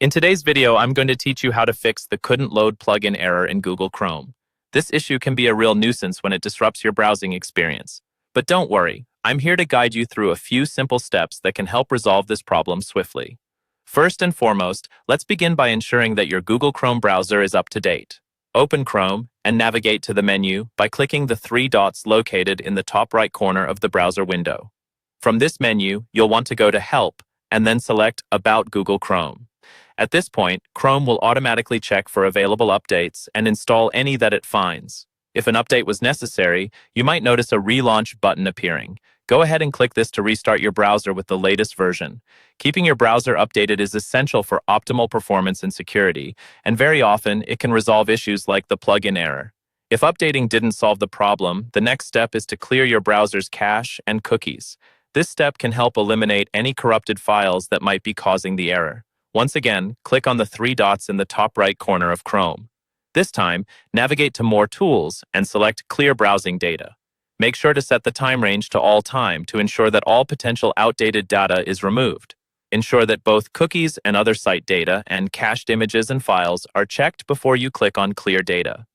In today's video, I'm going to teach you how to fix the couldn't load plugin error in Google Chrome. This issue can be a real nuisance when it disrupts your browsing experience. But don't worry, I'm here to guide you through a few simple steps that can help resolve this problem swiftly. First and foremost, let's begin by ensuring that your Google Chrome browser is up to date. Open Chrome and navigate to the menu by clicking the three dots located in the top right corner of the browser window. From this menu, you'll want to go to Help and then select About Google Chrome. At this point, Chrome will automatically check for available updates and install any that it finds. If an update was necessary, you might notice a relaunch button appearing. Go ahead and click this to restart your browser with the latest version. Keeping your browser updated is essential for optimal performance and security, and very often it can resolve issues like the plugin error. If updating didn't solve the problem, the next step is to clear your browser's cache and cookies. This step can help eliminate any corrupted files that might be causing the error. Once again, click on the three dots in the top right corner of Chrome. This time, navigate to More Tools and select Clear Browsing Data. Make sure to set the time range to all time to ensure that all potential outdated data is removed. Ensure that both cookies and other site data and cached images and files are checked before you click on Clear Data.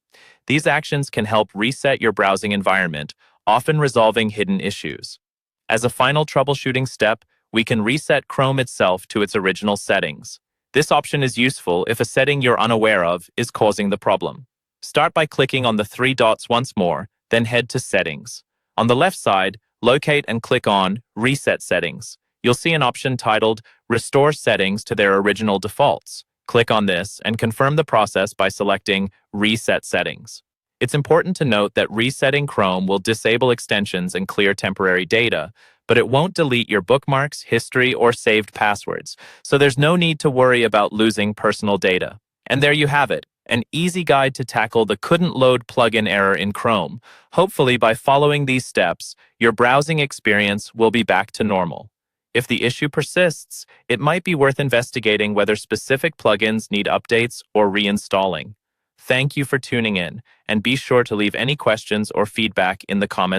These actions can help reset your browsing environment, often resolving hidden issues. As a final troubleshooting step, we can reset Chrome itself to its original settings. This option is useful if a setting you're unaware of is causing the problem. Start by clicking on the three dots once more, then head to Settings. On the left side, locate and click on Reset Settings. You'll see an option titled Restore Settings to their original defaults. Click on this and confirm the process by selecting Reset Settings. It's important to note that resetting Chrome will disable extensions and clear temporary data, but it won't delete your bookmarks, history, or saved passwords, so there's no need to worry about losing personal data. And there you have it, an easy guide to tackle the couldn't load plugin error in Chrome. Hopefully, by following these steps, your browsing experience will be back to normal. If the issue persists, it might be worth investigating whether specific plugins need updates or reinstalling. Thank you for tuning in, and be sure to leave any questions or feedback in the comments.